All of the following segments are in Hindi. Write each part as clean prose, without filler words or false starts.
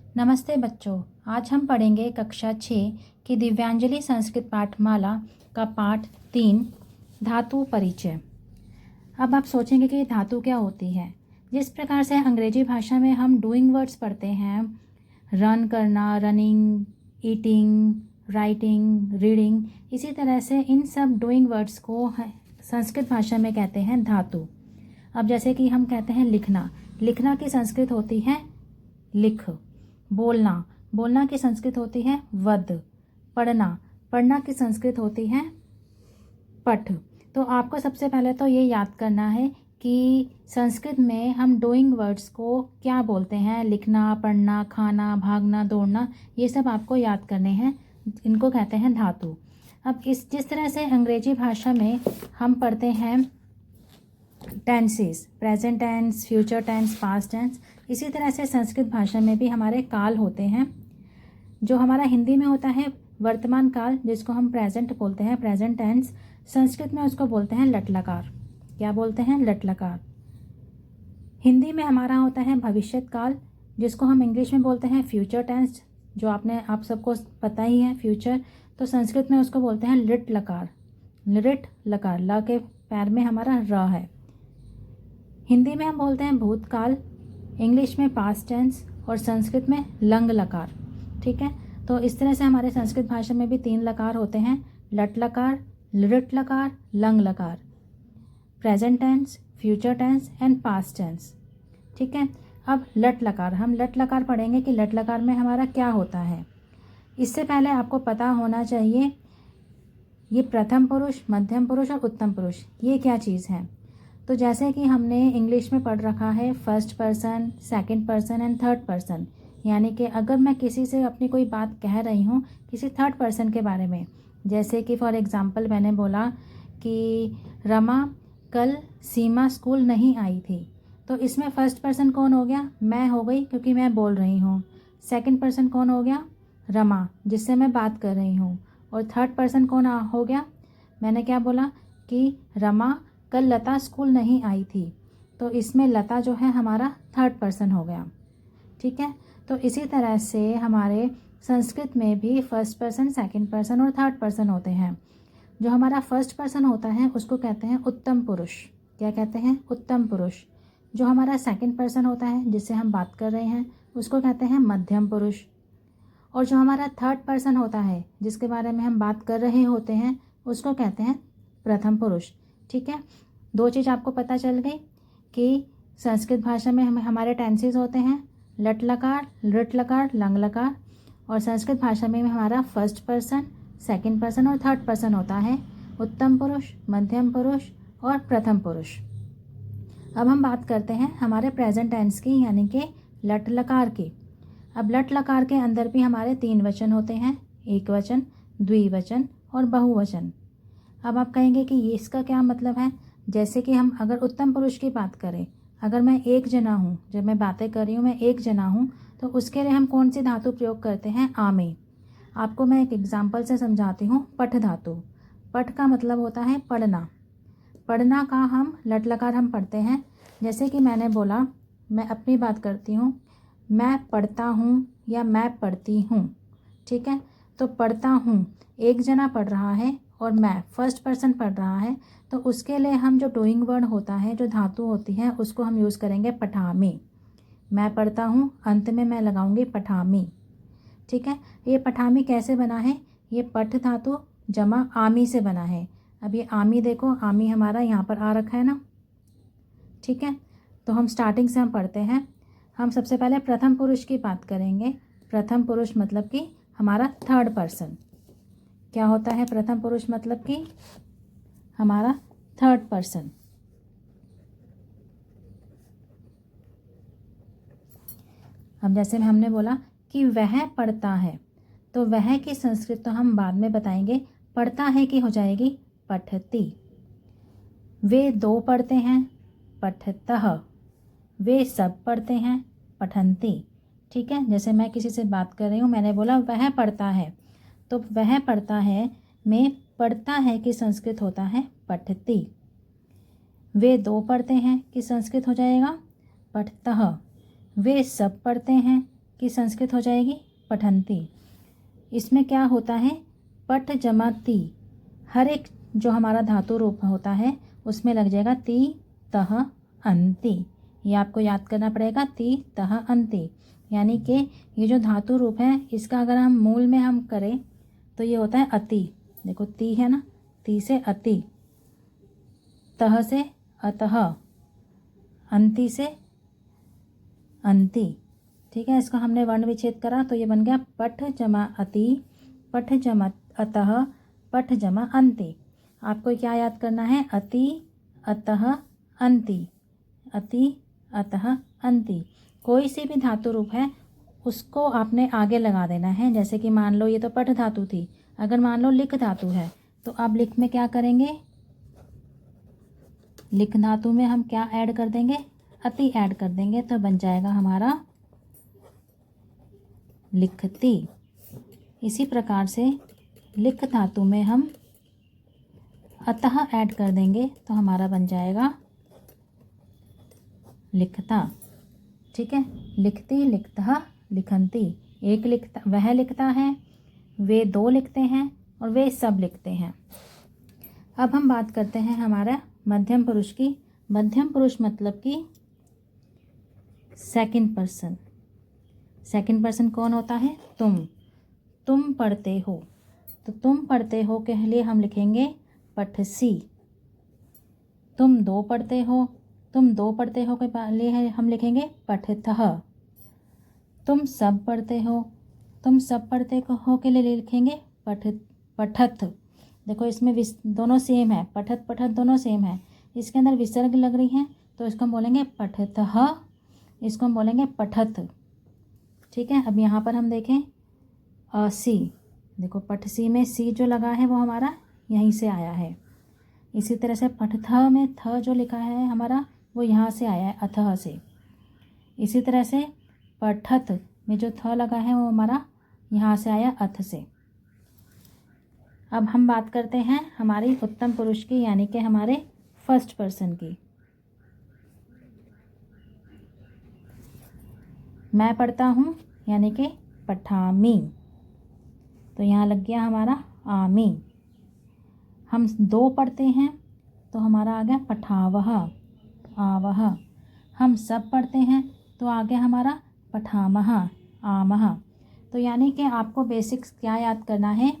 नमस्ते बच्चों। आज हम पढ़ेंगे कक्षा 6 की दिव्यांजलि संस्कृत पाठमाला का पाठ 3 धातु परिचय। अब आप सोचेंगे कि धातु क्या होती है। जिस प्रकार से अंग्रेजी भाषा में हम डूइंग वर्ड्स पढ़ते हैं, रन करना, रनिंग, ईटिंग, राइटिंग, रीडिंग, इसी तरह से इन सब डूइंग वर्ड्स को संस्कृत भाषा में कहते हैं धातु। अब जैसे कि हम कहते हैं लिखना, लिखना की संस्कृत होती है लिख। बोलना, बोलना की संस्कृत होती है वद। पढ़ना, पढ़ना की संस्कृत होती है पठ। तो आपको सबसे पहले तो ये याद करना है कि संस्कृत में हम डूइंग वर्ड्स को क्या बोलते हैं। लिखना, पढ़ना, खाना, भागना, दौड़ना, ये सब आपको याद करने हैं। इनको कहते हैं धातु। अब जिस तरह से अंग्रेजी भाषा में हम पढ़ते हैं tenses, present tense, future tense, past tense, इसी तरह से संस्कृत भाषा में भी हमारे काल होते हैं। जो हमारा हिंदी में होता है वर्तमान काल, जिसको हम प्रेजेंट बोलते हैं, प्रेजेंट टेंस, संस्कृत में उसको बोलते हैं लट लकार। क्या बोलते हैं? लट लकार। हिंदी में हमारा होता है भविष्यत काल, जिसको हम इंग्लिश में बोलते हैं फ्यूचर टेंस, जो आप सबको पता ही है फ्यूचर। तो संस्कृत में उसको बोलते हैं लिट लकार। लिट लकार, ल के पैर में हमारा र है। हिंदी में हम बोलते हैं भूतकाल, इंग्लिश में पास्ट टेंस और संस्कृत में लंग लकार। ठीक है, तो इस तरह से हमारे संस्कृत भाषा में भी 3 लकार होते हैं, लट लकार, लिट लकार, लंग लकार। Present tense, future tense and past tense. ठीक है, अब लट लकार, हम लट लकार पढ़ेंगे कि लट लकार में हमारा क्या होता है। इससे पहले आपको पता होना चाहिए ये प्रथम पुरुष, मध्यम पुरुष और उत्तम पुरुष ये क्या चीज़ है। तो जैसे कि हमने इंग्लिश में पढ़ रखा है first person, second person and third person, यानी कि अगर मैं किसी से अपनी कोई बात कह रही हूँ किसी थर्ड पर्सन के बारे में, जैसे कि फॉर एग्जांपल मैंने बोला कि रमा कल सीमा स्कूल नहीं आई थी, तो इसमें फर्स्ट पर्सन कौन हो गया? मैं हो गई, क्योंकि मैं बोल रही हूँ। सेकंड पर्सन कौन हो गया? रमा, जिससे मैं बात कर रही हूँ। और थर्ड पर्सन कौन हो गया? मैंने क्या बोला कि रमा कल लता स्कूल नहीं आई थी, तो इसमें लता जो है हमारा थर्ड पर्सन हो गया। ठीक है, तो इसी तरह से हमारे संस्कृत में भी फर्स्ट पर्सन, सेकंड पर्सन और थर्ड पर्सन होते हैं। जो हमारा फर्स्ट पर्सन होता है उसको कहते हैं उत्तम पुरुष। क्या कहते हैं? उत्तम पुरुष। जो हमारा सेकंड पर्सन होता है जिससे हम बात कर रहे हैं उसको कहते हैं मध्यम पुरुष। और जो हमारा थर्ड पर्सन होता है जिसके बारे में हम बात कर रहे होते हैं उसको कहते हैं प्रथम पुरुष। ठीक है, 2 चीज़ आपको पता चल गई कि संस्कृत भाषा में हमारे टेंसेस होते हैं लट लकार, लिट लकार, लंग लकार, और संस्कृत भाषा में हमारा फर्स्ट पर्सन, सेकंड पर्सन और थर्ड पर्सन होता है उत्तम पुरुष, मध्यम पुरुष और प्रथम पुरुष। अब हम बात करते हैं हमारे प्रेजेंट टेंस की, यानी कि लट लकार की। अब लट लकार के अंदर भी हमारे 3 वचन होते हैं, एक वचन, द्विवचन और बहुवचन। अब आप कहेंगे कि ये इसका क्या मतलब है। जैसे कि हम अगर उत्तम पुरुष की बात करें, अगर मैं एक जना हूँ, जब मैं बातें कर रही हूँ मैं एक जना हूँ, तो उसके लिए हम कौन सी धातु प्रयोग करते हैं? आमे। आपको मैं एक एग्जाम्पल से समझाती हूँ। पठ धातु, पठ का मतलब होता है पढ़ना। पढ़ना का हम लट लकार हम पढ़ते हैं। जैसे कि मैंने बोला, मैं अपनी बात करती हूँ, मैं पढ़ता हूँ या मैं पढ़ती हूँ। ठीक है, तो पढ़ता हूँ एक जना पढ़ रहा है और मैं फर्स्ट पर्सन पढ़ रहा है, तो उसके लिए हम जो डूइंग वर्ड होता है, जो धातु होती है, उसको हम यूज़ करेंगे पठामी। मैं पढ़ता हूँ, अंत में मैं लगाऊंगी पठामी। ठीक है, ये पठामी कैसे बना है? ये पठ धातु जमा आमी से बना है। अब ये आमी देखो, आमी हमारा यहाँ पर आ रखा है ना। ठीक है, तो हम स्टार्टिंग से हम पढ़ते हैं। हम सबसे पहले प्रथम पुरुष की बात करेंगे। प्रथम पुरुष मतलब कि हमारा थर्ड पर्सन। क्या होता है प्रथम पुरुष? मतलब कि हमारा थर्ड पर्सन। अब जैसे हमने बोला कि वह पढ़ता है, तो वह की संस्कृत तो हम बाद में बताएंगे। पढ़ता है कि हो जाएगी पठती। वे 2 पढ़ते हैं, पठतः। वे सब पढ़ते हैं, पठन्ति। ठीक है, जैसे मैं किसी से बात कर रही हूँ, मैंने बोला वह पढ़ता है, तो वह पढ़ता है में पढ़ता है कि संस्कृत होता है पठती। वे 2 पढ़ते हैं कि संस्कृत हो जाएगा पठतः। वे सब पढ़ते हैं की संस्कृत हो जाएगी पठंती। इसमें क्या होता है, पठ जमा ती, हर एक जो हमारा धातु रूप होता है उसमें लग जाएगा ती तह अंति। ये आपको याद करना पड़ेगा, ती तह अंति। यानी कि ये जो धातु रूप है इसका अगर हम मूल में हम करें तो ये होता है अति। देखो ती है ना, ती से अति, तह से अतः, अंति से अंति। ठीक है, इसका हमने वर्ण विच्छेद करा तो ये बन गया पठ जमा अति, पठ जमा अतः, पठ जमा अंति। आपको क्या याद करना है, अति अतः अंति, अति अतः अंति। कोई सी भी धातु रूप है उसको आपने आगे लगा देना है। जैसे कि मान लो ये तो पठ धातु थी, अगर मान लो लिख धातु है तो अब लिख में क्या करेंगे, लिख धातु में हम क्या ऐड कर देंगे, अति ऐड कर देंगे, तो बन जाएगा हमारा लिखती। इसी प्रकार से लिख धातु में हम अतः ऐड कर देंगे तो हमारा बन जाएगा लिखता। ठीक है, लिखती, लिखता, लिखंती। एक लिखता, वह लिखता है, वे दो लिखते हैं और वे सब लिखते हैं। अब हम बात करते हैं हमारा मध्यम पुरुष की। मध्यम पुरुष मतलब कि सेकंड पर्सन। सेकंड पर्सन कौन होता है, तुम पढ़ते हो। तो तुम पढ़ते हो के लिए हम लिखेंगे पठसी। तुम दो पढ़ते हो, तुम दो पढ़ते हो के लिए हम लिखेंगे पठतः। तुम सब पढ़ते हो, तुम सब पढ़ते हो के लिए लिखेंगे पठत। देखो इसमें दोनों सेम है, पठत पठत दोनों सेम है। इसके अंदर विसर्ग लग रही हैं तो इसको हम बोलेंगे पठतः, इसको हम बोलेंगे पठत। ठीक है, अब यहाँ पर हम देखें सी। देखो पठसी में सी जो लगा है वो हमारा यहीं से आया है। इसी तरह से पठथ में थ जो लिखा है हमारा वो यहाँ से आया है, अथः से। इसी तरह से पठत में जो थ लगा है वो हमारा यहाँ से आया, अथ से। अब हम बात करते हैं हमारी उत्तम पुरुष की, यानी कि हमारे फर्स्ट पर्सन की। मैं पढ़ता हूँ यानी कि पठामी, तो यहाँ लग गया हमारा आमी। हम दो पढ़ते हैं तो हमारा आ गया पठावह, आवह। हम सब पढ़ते हैं तो आ गया हमारा पठामह, आमह। तो यानी कि आपको बेसिक्स क्या याद करना है,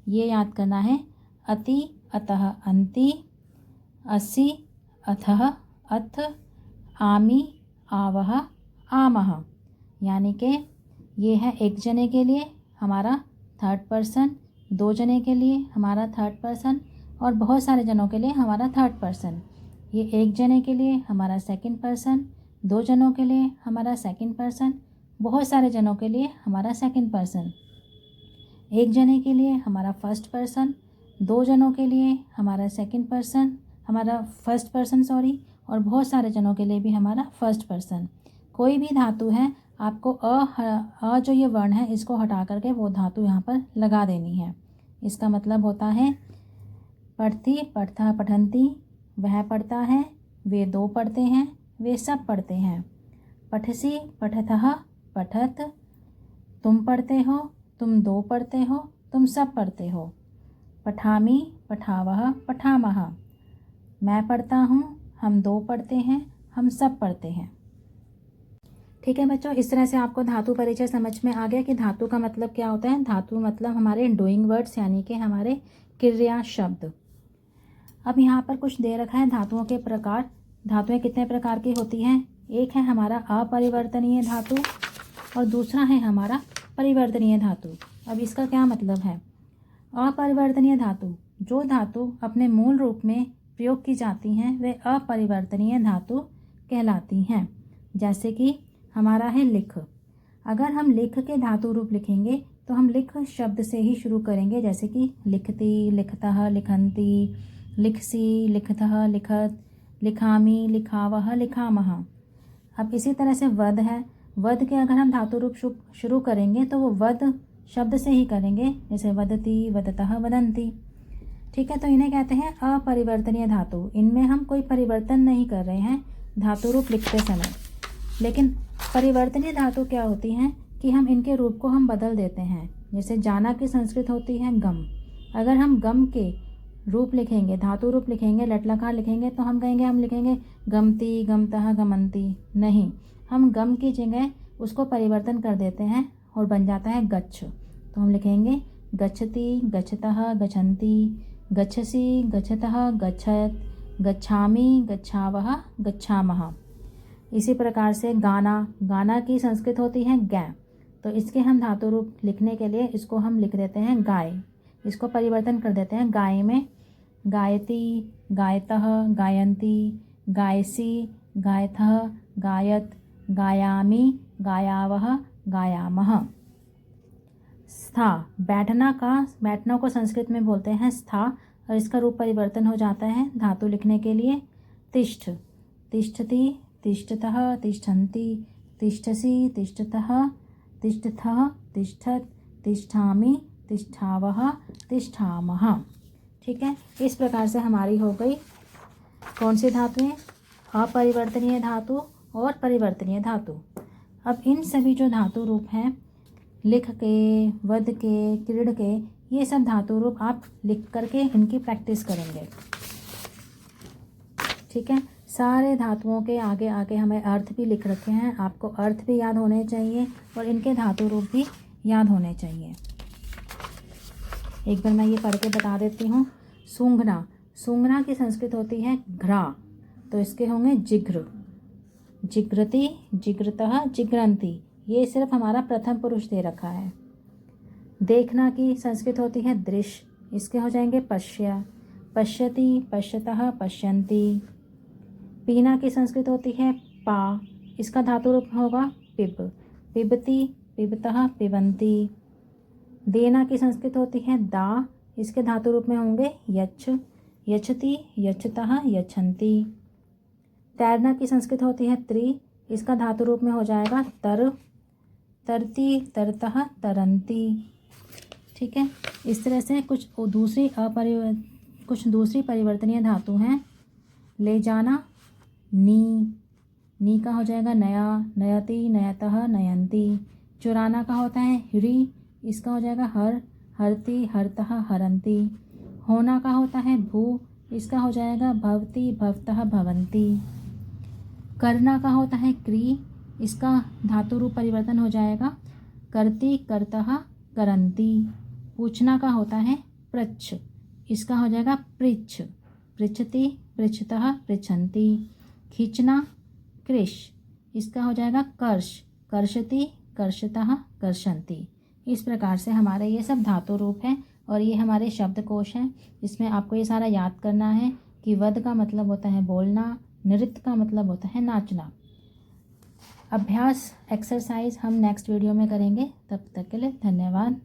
ये याद करना है अति अतः अंति, असि अथः अथ, आमी आवह आमह। यानी कि ये है एक जने के लिए हमारा थर्ड पर्सन, दो जने के लिए हमारा थर्ड पर्सन और बहुत सारे जनों के लिए हमारा थर्ड पर्सन। ये एक जने के लिए हमारा सेकंड पर्सन, दो जनों के लिए हमारा सेकंड पर्सन, बहुत सारे जनों के लिए हमारा सेकंड पर्सन। एक जने के लिए हमारा फर्स्ट पर्सन, दो जनों के लिए हमारा सेकंड पर्सन, हमारा फर्स्ट पर्सन सॉरी, और बहुत सारे जनों के लिए भी हमारा फर्स्ट पर्सन। कोई भी धातु है आपको अ जो ये वर्ण है इसको हटा करके वो धातु यहाँ पर लगा देनी है। इसका मतलब होता है पढ़ती, पढ़ता, पठंती, वह पढ़ता है, वे दो पढ़ते हैं, वे सब पढ़ते हैं। पठसी, पठतः, पठत। तुम पढ़ते हो, तुम दो पढ़ते हो, तुम सब पढ़ते हो। पठामी, पठावह, पठामह। मैं पढ़ता हूँ, हम दो पढ़ते हैं, हम सब पढ़ते हैं। ठीक है बच्चों, इस तरह से आपको धातु परिचय समझ में आ गया कि धातु का मतलब क्या होता है। धातु मतलब हमारे डूइंग वर्ड्स यानी कि हमारे क्रिया शब्द। अब यहाँ पर कुछ दे रखा है धातुओं के प्रकार। धातुएं कितने प्रकार की होती हैं, एक है हमारा अपरिवर्तनीय धातु और दूसरा है हमारा परिवर्तनीय धातु। अब इसका क्या मतलब है, अपरिवर्तनीय धातु, जो धातु अपने मूल रूप में प्रयोग की जाती हैं वे अपरिवर्तनीय धातु कहलाती हैं। जैसे कि हमारा है लिख। अगर हम लिख के धातु रूप लिखेंगे तो हम लिख शब्द से ही शुरू करेंगे, जैसे कि लिखती, लिखतः, लिखंती, लिखसी, लिखतः, लिखत, लिखामी, लिखावह, लिखामह। अब इसी तरह से वद है। वद के अगर हम धातु रूप शुरू करेंगे तो वो वद शब्द से ही करेंगे, जैसे वदती, वदतः, वदंती। ठीक है, तो इन्हें कहते हैं अपरिवर्तनीय धातु। इनमें हम कोई परिवर्तन नहीं कर रहे हैं धातु रूप लिखते समय। लेकिन परिवर्तनीय धातु क्या होती हैं कि हम इनके रूप को हम बदल देते हैं। जैसे जाना की संस्कृत होती है गम। अगर हम गम के रूप लिखेंगे, धातु रूप लिखेंगे, लट लकार लिखेंगे, तो हम लिखेंगे गमती, गमतः, गमंती। नहीं, हम गम की जगह उसको परिवर्तन कर देते हैं और बन जाता है गच्छ। तो हम लिखेंगे गच्छति, गच्छतः, गच्छन्ति, गच्छसि, गच्छतः, गच्छत, गच्छामि, गच्छावः, गच्छामः। इसी प्रकार से गाना की संस्कृत होती है गा। तो इसके हम धातु रूप लिखने के लिए इसको हम लिख देते हैं गाय। इसको परिवर्तन कर देते हैं गाय में। गायति, गायतः, गायन्ति, गायसि, गायथः, गायत, गायामि, गायावः, गायामः। स्था, बैठना को संस्कृत में बोलते हैं स्था, और इसका रूप परिवर्तन हो जाता है धातु लिखने के लिए तिष्ठ। तिष्ठति, तिष्ठतः, तिष्ठन्ति, तिष्ठसि, तिष्ठतः, तिष्ठथः, तिष्ठत, तिष्ठामि, तिष्ठावः, तिष्ठामः। ठीक है, इस प्रकार से हमारी हो गई कौन सी धातुएं? अपरिवर्तनीय धातु और परिवर्तनीय धातु। अब इन सभी जो धातु रूप हैं, लिख के, वध के, क्रीड़ के, ये सब धातु रूप आप लिख करके इनकी प्रैक्टिस करेंगे। ठीक है, सारे धातुओं के आगे आगे हमें अर्थ भी लिख रखे हैं। आपको अर्थ भी याद होने चाहिए और इनके धातु रूप भी याद होने चाहिए। एक बार मैं ये पढ़ के बता देती हूँ। सूंघना की संस्कृत होती है घ्रा। तो इसके होंगे जिघ्र, जिघ्रति, जिघ्रतः, जिघ्रन्ति। ये सिर्फ हमारा प्रथम पुरुष दे रखा है। देखना की संस्कृत होती है दृश्य। इसके हो जाएंगे पश्य, पश्यति, पश्यतः, पश्यन्ति। पीना की संस्कृत होती है पा। इसका धातु रूप होगा पिब, पिबति, पिबतः, पिबन्ति। देना की संस्कृत होती है दा। इसके धातु रूप में होंगे यच्छ, यच्छति, यच्छतः, यच्छन्ति। तैरना की संस्कृत होती है त्रि। इसका धातु रूप में हो जाएगा तर, तरति, तरतः, तरन्ति। ठीक है, इस तरह से कुछ दूसरी परिवर्तनीय धातु हैं। ले जाना नी का हो जाएगा नया, नयति, नयतः, नयन्ति। चुराना का होता है ह्री। इसका हो जाएगा हर, हरति, हरतः, हरन्ति। होना का होता है भू। इसका हो जाएगा भवति, भवतः, भवन्ति। करना का होता है क्री। इसका धातु रूप परिवर्तन हो जाएगा करति, करतः, करन्ति। पूछना का होता है पृच्छ। इसका हो जाएगा पृच्छ, पृच्छति, पृच्छतः, पृच्छन्ति। खींचना कृश। इसका हो जाएगा कर्ष, कर्षति, कर्षतः, कर्षन्ति। इस प्रकार से हमारे ये सब धातु रूप हैं और ये हमारे शब्दकोश हैं। इसमें आपको ये सारा याद करना है कि वद का मतलब होता है बोलना, नृत्य का मतलब होता है नाचना। अभ्यास एक्सरसाइज हम नेक्स्ट वीडियो में करेंगे। तब तक के लिए धन्यवाद।